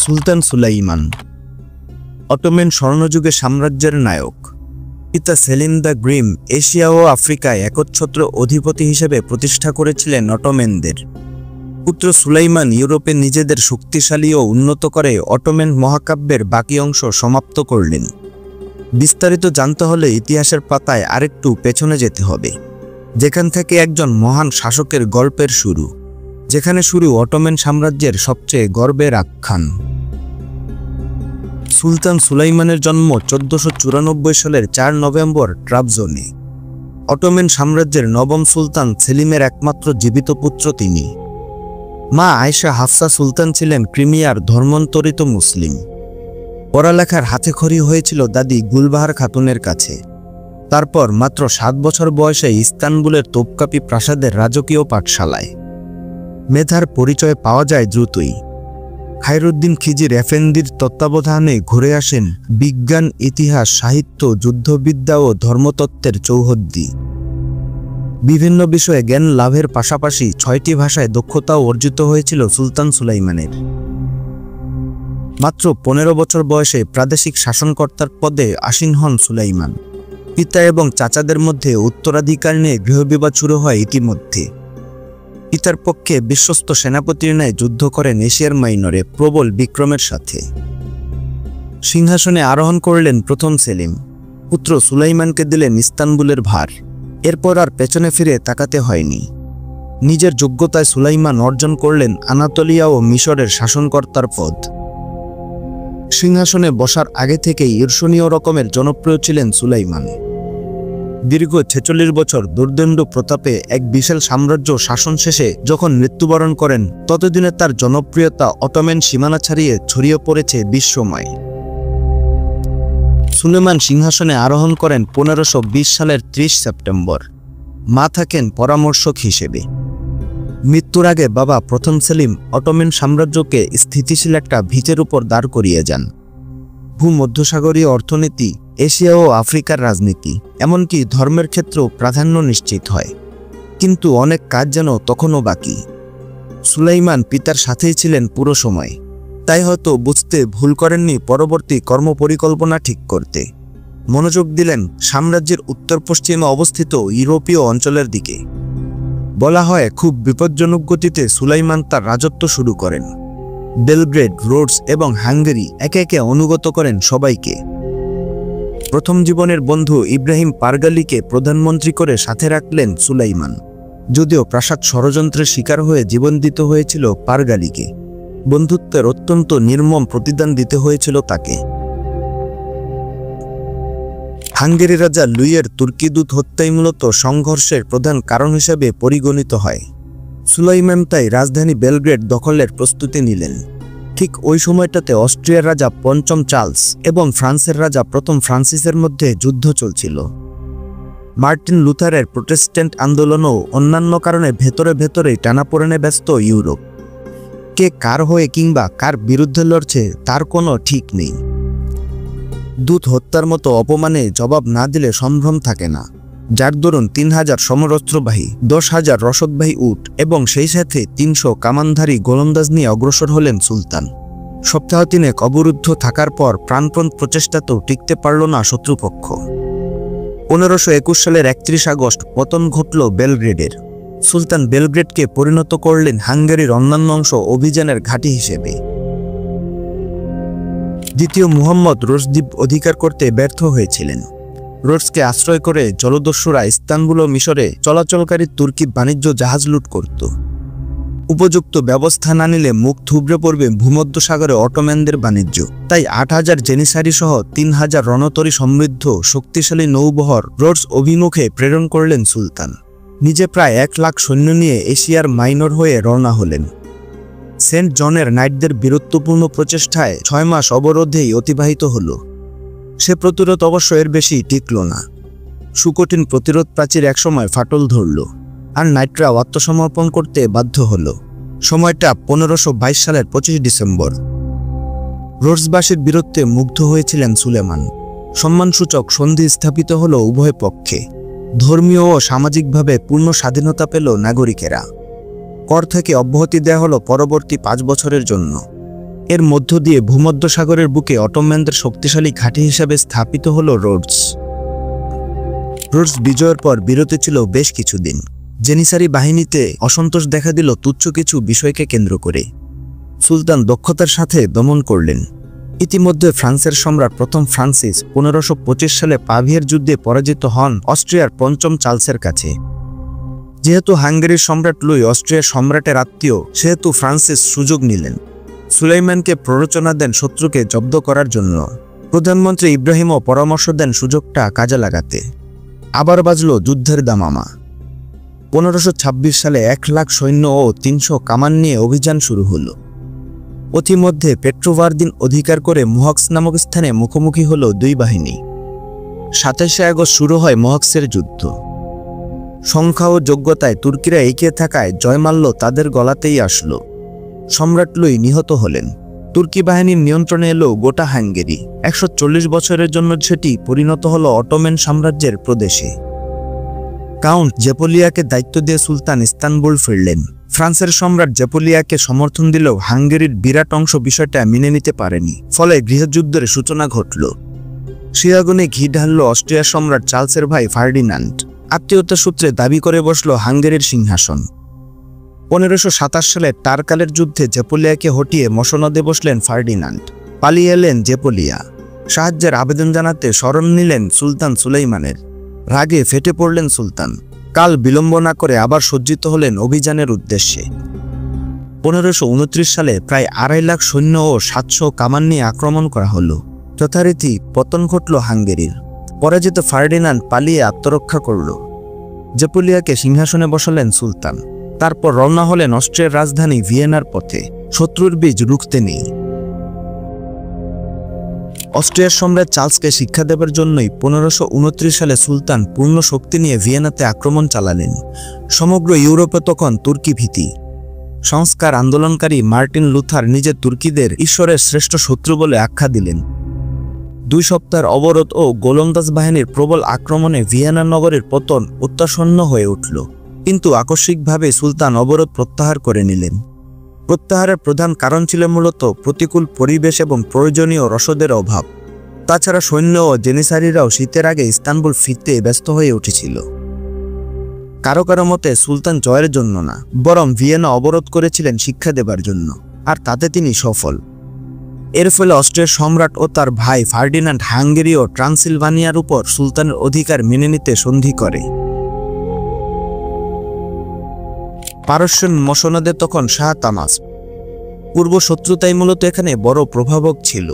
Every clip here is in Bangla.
সুলতান সুলাইমান অটোমান স্বর্ণযুগে সাম্রাজ্যের নায়ক। পিতা সেলিম দ্য গ্রিম এশিয়া ও আফ্রিকায় একচ্ছত্র অধিপতি হিসেবে প্রতিষ্ঠা করেছিলেন অটোমানদের। পুত্র সুলাইমান ইউরোপে নিজেদের শক্তিশালী ও উন্নত করে অটোমান মহাকাব্যের বাকি অংশ সমাপ্ত করলেন। বিস্তারিত জানতে হলে ইতিহাসের পাতায় আরেকটু পেছনে যেতে হবে, যেখান থেকে একজন মহান শাসকের গল্পের শুরু, যেখানে শুরু অটোমান সাম্রাজ্যের সবচেয়ে গর্বের আখ্যান। সুলতান সুলাইমানের জন্ম 1494 সালের 4 নভেম্বর ট্রাবজনে। অটোমান সাম্রাজ্যের নবম সুলতান সেলিমের একমাত্র জীবিত পুত্র তিনি। মা আয়েশা হাফসা সুলতান ছিলেন ক্রিমিয়ার ধর্মান্তরিত মুসলিম। পড়ালেখার হাতেখড়ি হয়েছিল দাদি গুলবাহার খাতুনের কাছে। তারপর মাত্র 7 বছর বয়সে ইস্তানবুলের তোপকাপি প্রাসাদের রাজকীয় পাঠশালায়। মেধার পরিচয় পাওয়া যায় দ্রুতই। খায়রুদ্দিন খিজির এফেন্দির তত্ত্বাবধানে ঘুরে আসেন বিজ্ঞান, ইতিহাস, সাহিত্য, যুদ্ধবিদ্যা ও ধর্মতত্ত্বের চৌহদ্দি। বিভিন্ন বিষয়ে জ্ঞান লাভের পাশাপাশি 6টি ভাষায় দক্ষতাও অর্জিত হয়েছিল সুলতান সুলাইমানের। মাত্র 15 বছর বয়সে প্রাদেশিক শাসনকর্তার পদে আসীন হন সুলাইমান। পিতা এবং চাচাদের মধ্যে উত্তরাধিকার নিয়ে গৃহবিবাদ শুরু হয় ইতিমধ্যে। পিতার পক্ষে বিশ্বস্ত সেনাপতির ন্যায় যুদ্ধ করেন এশিয়ার মাইনরে প্রবল বিক্রমের সাথে। সিংহাসনে আরোহণ করলেন প্রথম সেলিম। পুত্র সুলাইমানকে দিলেন ইস্তানবুলের ভার। এরপর আর পেছনে ফিরে তাকাতে হয়নি। নিজের যোগ্যতায় সুলাইমান অর্জন করলেন আনাতোলিয়া ও মিশরের শাসনকর্তার পদ। সিংহাসনে বসার আগে থেকেই ঈর্ষণীয় রকমের জনপ্রিয় ছিলেন সুলাইমান। দীর্ঘ 46 বছর দুর্দণ্ড প্রতাপে এক বিশাল সাম্রাজ্য শাসন শেষে যখন মৃত্যুবরণ করেন, ততদিনে তার জনপ্রিয়তা অটোমান সীমানা ছাড়িয়ে ছড়িয়ে পড়েছে বিশ্বময়। সুলেমান সিংহাসনে আরোহণ করেন 1520 সালের 30 সেপ্টেম্বর। মা থাকেন পরামর্শক হিসেবে। মৃত্যুর আগে বাবা প্রথম সেলিম অটোমান সাম্রাজ্যকে স্থিতিশীল একটা ভিতের উপর দাঁড় করিয়ে যান। ভূমধ্যসাগরীয় অর্থনীতি, এশিয়া ও আফ্রিকার রাজনীতি, এমনকি ধর্মের ক্ষেত্রেও প্রাধান্য নিশ্চিত হয়। কিন্তু অনেক কাজ যেন তখনও বাকি। সুলাইমান পিতার সাথেই ছিলেন পুরো সময়, তাই হয়তো বুঝতে ভুল করেননি পরবর্তী কর্মপরিকল্পনা ঠিক করতে। মনোযোগ দিলেন সাম্রাজ্যের উত্তর পশ্চিমে অবস্থিত ইউরোপীয় অঞ্চলের দিকে। বলা হয় খুব বিপজ্জনক গতিতে সুলাইমান তার রাজত্ব শুরু করেন। বেলগ্রেড, রোডস এবং হাঙ্গেরি একে একে অনুগত করেন সবাইকে। প্রথম জীবনের বন্ধু ইব্রাহিম পারগালিকে প্রধানমন্ত্রী করে সাথে রাখলেন সুলাইমান। যদিও প্রাসাদ ষড়যন্ত্রের শিকার হয়ে জীবন দিতে হয়েছিল পারগালিকে, বন্ধুত্বের অত্যন্ত নির্মম প্রতিদান দিতে হয়েছিল তাকে। হাঙ্গেরি রাজা লুইয়ের তুর্কি দূত হত্যাই মূলত সংঘর্ষের প্রধান কারণ হিসেবে পরিগণিত হয়। সুলাইমান তাই রাজধানী বেলগ্রেড দখলের প্রস্তুতি নিলেন। ঠিক ওই সময়টাতে অস্ট্রিয়ার রাজা পঞ্চম চার্লস এবং ফ্রান্সের রাজা প্রথম ফ্রান্সিসের মধ্যে যুদ্ধ চলছিল। মার্টিন লুথারের প্রোটেস্ট্যান্ট আন্দোলনও অন্যান্য কারণে ভেতরে ভেতরেই টানাপোড়েনে ব্যস্ত ইউরোপ। কে কার হয়ে কিংবা কার বিরুদ্ধে লড়ছে তার কোনো ঠিক নেই। দূত হত্যার মতো অপমানে জবাব না দিলে সম্ভ্রম থাকে না, যার দরুন 3000 সমরস্ত্রবাহী, 10,000 রসদবাহী উট এবং সেই সাথে 300 কামানধারী গোলন্দাজ নিয়ে অগ্রসর হলেন সুলতান। সপ্তাহ 3 অবরুদ্ধ থাকার পর প্রাণপণ প্রচেষ্টাতেও টিকতে পারল না শত্রুপক্ষ। 1521 সালের 31 আগস্ট পতন ঘটল বেলগ্রেডের। সুলতান বেলগ্রেডকে পরিণত করলেন হাঙ্গেরির অন্যান্য অংশ অভিযানের ঘাঁটি হিসেবে। দ্বিতীয় মুহাম্মদ রোডস দ্বীপ অধিকার করতে ব্যর্থ হয়েছিলেন। রোডসকে আশ্রয় করে জলদস্যুরা ইস্তানবুল ও মিশরে চলাচলকারী তুর্কি বাণিজ্য জাহাজ লুট করত। উপযুক্ত ব্যবস্থা না নিলে মুখ থুবড়ে পড়বে ভূমধ্যসাগরে অটোমানদের বাণিজ্য। তাই 8000 জেনিসারি সহ 3000 রণতরী সমৃদ্ধ শক্তিশালী নৌবহর রোডস অভিমুখে প্রেরণ করলেন সুলতান। নিজে প্রায় 1 লাখ সৈন্য নিয়ে এশিয়ার মাইনর হয়ে রওনা হলেন। সেন্ট জনের নাইটদের বীরত্বপূর্ণ প্রচেষ্টায় 6 মাস অবরোধেই অতিবাহিত হল। সে প্রতিরোধ অবশ্য এর বেশি টিকল না। সুকঠিন প্রতিরোধ প্রাচীর একসময় ফাটল ধরল, আর নাইটরা আত্মসমর্পণ করতে বাধ্য হল। সময়টা 1522 সালের 25 ডিসেম্বর। রোডসবাসীর বীরত্বে মুগ্ধ হয়েছিলেন সুলেমান। সম্মানসূচক সন্ধি স্থাপিত হল উভয় পক্ষে। ধর্মীয় ও সামাজিকভাবে পূর্ণ স্বাধীনতা পেল নাগরিকেরা। কর থেকে অব্যাহতি দেয়া হলো পরবর্তী 5 বছরের জন্য। এর মধ্য দিয়ে ভূমধ্যসাগরের বুকে অটোম্যানদের শক্তিশালী ঘাঁটি হিসেবে স্থাপিত হল রোডস। রোডস বিজয়ের পর বিরতি ছিল বেশ কিছুদিন। জেনিসারি বাহিনীতে অসন্তোষ দেখা দিল তুচ্ছ কিছু বিষয়কে কেন্দ্র করে। সুলতান দক্ষতার সাথে দমন করলেন। ইতিমধ্যে ফ্রান্সের সম্রাট প্রথম ফ্রান্সিস 1525 সালে পাভিয়ার যুদ্ধে পরাজিত হন অস্ট্রিয়ার পঞ্চম চার্লসের কাছে। যেহেতু হাঙ্গেরির সম্রাট লুই অস্ট্রিয়ার সম্রাটের আত্মীয়, সেহেতু ফ্রান্সিস সুযোগ নিলেন। সুলাইমানকে প্ররোচনা দেন শত্রুকে জব্দ করার জন্য। প্রধানমন্ত্রী ইব্রাহিমও পরামর্শ দেন সুযোগটা কাজে লাগাতে। আবার বাজল যুদ্ধের দামামা। 1526 সালে 1 লাখ সৈন্য ও 300 কামান নিয়ে অভিযান শুরু হলো। অতিমধ্যে পেট্রোভারদিন অধিকার করে মুহক্স নামক স্থানে মুখোমুখি হল দুই বাহিনী। 27 আগস্ট শুরু হয় মুহক্সের যুদ্ধ। সংখ্যা ও যোগ্যতায় তুর্কিরা এগিয়ে থাকায় জয়মাল্য তাদের গলাতেই আসলো। সম্রাট লুই নিহত হলেন। তুর্কি বাহিনীর নিয়ন্ত্রণে এলো গোটা হাঙ্গেরি। 140 বছরের জন্য সেটি পরিণত হলো অটোম্যান সাম্রাজ্যের প্রদেশে। কাউন্ট জেপোলিয়াকে দায়িত্ব দিয়ে সুলতান ইস্তানবুল ফিরলেন। ফ্রান্সের সম্রাট জেপোলিয়াকে সমর্থন দিলেও হাঙ্গেরির বিরাট অংশ বিষয়টা মেনে নিতে পারেনি। ফলে গৃহযুদ্ধের সূচনা ঘটল। সে আগুনে ঘি ঢালল অস্ট্রিয়ার সম্রাট চার্লসের ভাই ফার্ডিনান্ড। আত্মীয়তা সূত্রে দাবি করে বসল হাঙ্গেরির সিংহাসন। 1527 সালে টারকালের যুদ্ধে জেপোলিয়াকে হটিয়ে মসনদে বসলেন ফার্ডিনান্ড। পালিয়ে এলেন জেপোলিয়া। সাহায্যের আবেদন জানাতে শরণ নিলেন সুলতান সুলাইমানের। রাগে ফেটে পড়লেন সুলতান। কাল বিলম্ব না করে আবার সজ্জিত হলেন অভিযানের উদ্দেশ্যে। 1529 সালে প্রায় 2.5 লাখ সৈন্য ও 700 কামান নিয়ে আক্রমণ করা হলো। যথারীতি পতন ঘটল হাঙ্গেরির। পরাজিত ফার্ডিনান্ড পালিয়ে আত্মরক্ষা করল। জেপোলিয়াকে সিংহাসনে বসালেন সুলতান। তারপর রওনা হলেন অস্ট্রিয়ার রাজধানী ভিয়েনার পথে। শত্রুর বীজ রুখতে নেই। অস্ট্রিয়ার সম্রাট চার্লসকে শিক্ষা দেবার জন্যই 1529 সালে সুলতান পূর্ণ শক্তি নিয়ে ভিয়েনাতে আক্রমণ চালালেন। সমগ্র ইউরোপে তখন তুর্কি ভীতি। সংস্কার আন্দোলনকারী মার্টিন লুথার নিজের তুর্কিদের ঈশ্বরের শ্রেষ্ঠ শত্রু বলে আখ্যা দিলেন। 2 সপ্তাহের অবরোধ ও গোলন্দাজ বাহিনীর প্রবল আক্রমণে ভিয়েনা নগরের পতন অত্যাসন্ন হয়ে উঠল। কিন্তু আকস্মিকভাবে সুলতান অবরোধ প্রত্যাহার করে নিলেন। প্রত্যাহারের প্রধান কারণ ছিল মূলত প্রতিকূল পরিবেশ এবং প্রয়োজনীয় রসদের অভাব। তাছাড়া সৈন্য ও জেনিসারিরাও শীতের আগে ইস্তানবুল ফিরতে ব্যস্ত হয়ে উঠেছিল। কারো কারো মতে সুলতান জয়ের জন্য না, বরং ভিয়েনা অবরোধ করেছিলেন শিক্ষা দেবার জন্য, আর তাতে তিনি সফল। এর ফলে অস্ট্রিয়ার সম্রাট ও তার ভাই ফার্ডিনান্ড হাঙ্গেরি ও ট্রান্সিলভানিয়ার উপর সুলতানের অধিকার মেনে নিতে সন্ধি করে। পারস্যের মসনদে তখন শাহ তামাস্প। পূর্ব শত্রুতাই মূলত এখানে বড় প্রভাবক ছিল।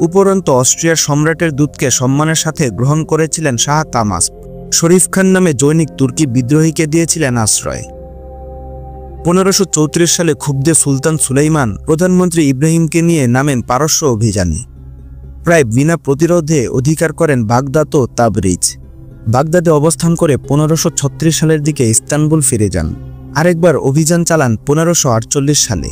উপরন্তু অস্ট্রিয়ার সম্রাটের দূতকে সম্মানের সাথে গ্রহণ করেছিলেন শাহ তামাস্প। শরীফ খান নামে জৈনিক তুর্কি বিদ্রোহীকে দিয়েছিলেন আশ্রয়। 1534 সালে ক্ষুব্ধ সুলতান সুলাইমান প্রধানমন্ত্রী ইব্রাহিমকে নিয়ে নামেন পারস্য অভিযানে। প্রায় বিনা প্রতিরোধে অধিকার করেন বাগদাদ ও তাবরিজ। বাগদাদে অবস্থান করে 1536 সালের দিকে ইস্তানবুল ফিরে যান। আরেকবার অভিযান চালান 1548 সালে।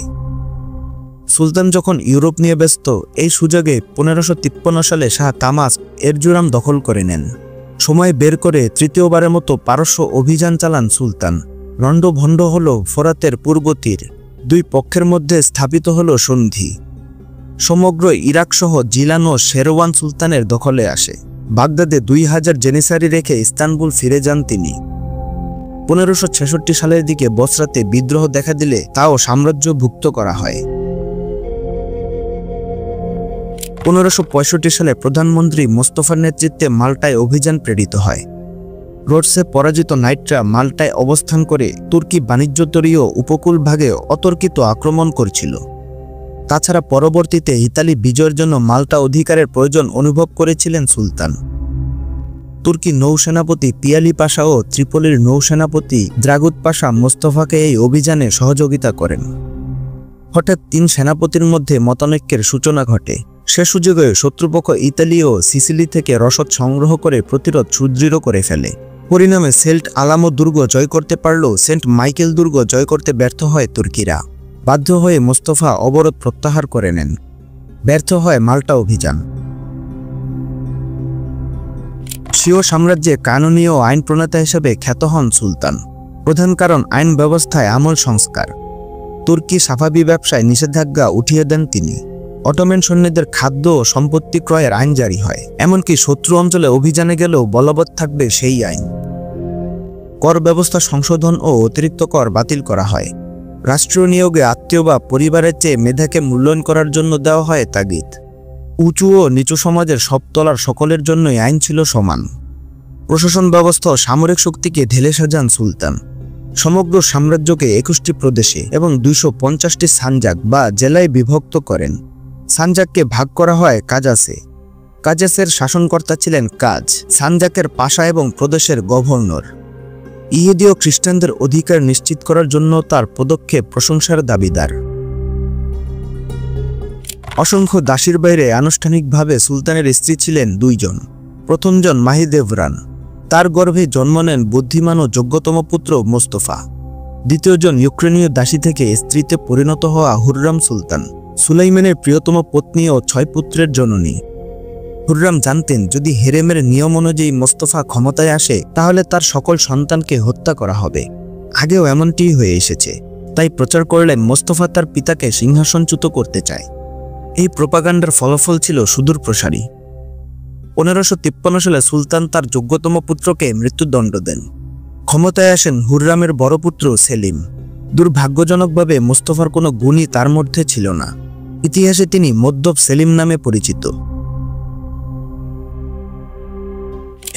সুলতান যখন ইউরোপ নিয়ে ব্যস্ত, এই সুযোগে 1553 সালে শাহ তামাস্প এরজুরাম দখল করে নেন। সময় বের করে তৃতীয়বারের মতো পারস্য অভিযান চালান সুলতান। রণ্ডভণ্ড হল ফোরাতের পূর্ব তীর। 2 পক্ষের মধ্যে স্থাপিত হল সন্ধি। সমগ্র ইরাক সহ জিলান ও শেরওয়ান সুলতানের দখলে আসে। বাগদাদে 2000 জেনিসারি রেখে ইস্তানবুল ফিরে যান তিনি। 1566 সালের দিকে বসরাতে বিদ্রোহ দেখা দিলে তাও সাম্রাজ্যভুক্ত করা হয়। 1565 সালে প্রধানমন্ত্রী মোস্তফার নেতৃত্বে মাল্টায় অভিযান প্রেরিত হয়। রোডসে পরাজিত নাইটরা মাল্টায় অবস্থান করে তুর্কি বাণিজ্যতরীয় উপকূল ভাগে অতর্কিত আক্রমণ করছিল। তাছাড়া পরবর্তীতে ইতালি বিজয়ের জন্য মাল্টা অধিকারের প্রয়োজন অনুভব করেছিলেন সুলতান। তুর্কি নৌসেনাপতি পিয়ালি পাশা ও ত্রিপলির নৌসেনাপতি দ্রাগুত পাশা মোস্তফাকে এই অভিযানে সহযোগিতা করেন। হঠাৎ 3 সেনাপতির মধ্যে মতানৈক্যের সূচনা ঘটে। সে সুযোগে শত্রুপক্ষ ইতালি ও সিসিলি থেকে রসদ সংগ্রহ করে প্রতিরোধ সুদৃঢ় করে ফেলে। পরিণামে সেল্ট আলামো দুর্গ জয় করতে পারলেও সেন্ট মাইকেল দুর্গ জয় করতে ব্যর্থ হয় তুর্কিরা। বাধ্য হয়ে মোস্তফা অবরোধ প্রত্যাহার করে নেন। ব্যর্থ হয় মাল্টা অভিযান। স্বীয় সাম্রাজ্যে কানুনি ও আইন প্রণেতা হিসেবে খ্যাত হন সুলতান। প্রধান কারণ আইন ব্যবস্থায় আমূল সংস্কার। তুর্কি সাফাবি ব্যবসায় নিষেধাজ্ঞা উঠিয়ে দেন তিনি। অটোমান সৈন্যদের খাদ্য ও সম্পত্তি ক্রয়ের আইন জারি হয়, এমনকি শত্রু অঞ্চলে অভিযানে গেলেও বলবৎ থাকবে সেই আইন। কর ব্যবস্থা সংশোধন ও অতিরিক্ত কর বাতিল করা হয়। রাষ্ট্রীয় নিয়োগে আত্মীয় বা পরিবারের চেয়ে মেধাকে মূল্যায়ন করার জন্য দেওয়া হয় তাগিদ। উঁচু ও নিচু সমাজের সব তলার সকলের জন্যই আইন ছিল সমান। প্রশাসন ব্যবস্থা ও সামরিক শক্তিকে ঢেলে সাজান সুলতান। সমগ্র সাম্রাজ্যকে 21টি প্রদেশে এবং 250টি সানজাক বা জেলায় বিভক্ত করেন। সানজাককে ভাগ করা হয় কাজাসে। কাজাসের শাসনকর্তা ছিলেন কাজ, সানজাকের পাশা এবং প্রদেশের গভর্নর। ইহুদি ও খ্রিস্টানদের অধিকার নিশ্চিত করার জন্য তার পদক্ষেপ প্রশংসার দাবিদার। অসংখ্য দাসীর বাইরে আনুষ্ঠানিকভাবে সুলতানের স্ত্রী ছিলেন 2 জন। প্রথমজন মাহিদেভরান, তার গর্ভে জন্ম নেন বুদ্ধিমান ও যোগ্যতম পুত্র মোস্তফা। দ্বিতীয়জন ইউক্রেনীয় দাসী থেকে স্ত্রীতে পরিণত হওয়া হুররাম সুলতান, সুলাইমানের প্রিয়তম পত্নী ও 6 পুত্রের জননী। হুররাম জানতেন যদি হেরেমের নিয়ম অনুযায়ী মোস্তফা ক্ষমতায় আসে তাহলে তার সকল সন্তানকে হত্যা করা হবে। আগেও এমনটিই হয়ে এসেছে, তাই প্রচার করলেন মোস্তফা তার পিতাকে সিংহাসনচ্যুত করতে চায়। এই প্রোপাগান্ডার ফলাফল ছিল সুদূরপ্রসারী। 1553 সালে সুলতান তার যোগ্যতম পুত্রকে মৃত্যুদণ্ড দেন। ক্ষমতায় আসেন হুররামের বড় পুত্র সেলিম। দুর্ভাগ্যজনকভাবে মোস্তফার কোনো গুণই তার মধ্যে ছিল না। ইতিহাসে তিনি মদ্যপ সেলিম নামে পরিচিত।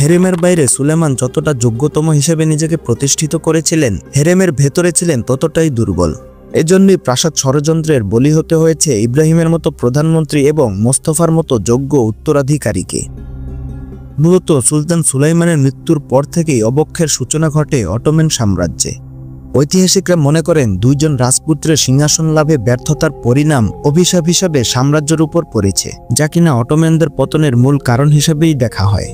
হেরেমের বাইরে সুলেমান যতটা যোগ্যতম হিসেবে নিজেকে প্রতিষ্ঠিত করেছিলেন, হেরেমের ভেতরে ছিলেন ততটাই দুর্বল। এজন্যই প্রাসাদ ষড়যন্ত্রের বলি হতে হয়েছে ইব্রাহিমের মতো প্রধানমন্ত্রী এবং মোস্তফার মতো যোগ্য উত্তরাধিকারীকে। মূলত সুলতান সুলাইমানের মৃত্যুর পর থেকেই অবক্ষয়ের সূচনা ঘটে অটোমান সাম্রাজ্যে। ঐতিহাসিকরা মনে করেন 2 জন রাজপুত্রের সিংহাসন লাভে ব্যর্থতার পরিণাম অভিশাপ হিসাবে সাম্রাজ্যের উপর পড়েছে, যা কিনা অটোমানদের পতনের মূল কারণ হিসেবেই দেখা হয়।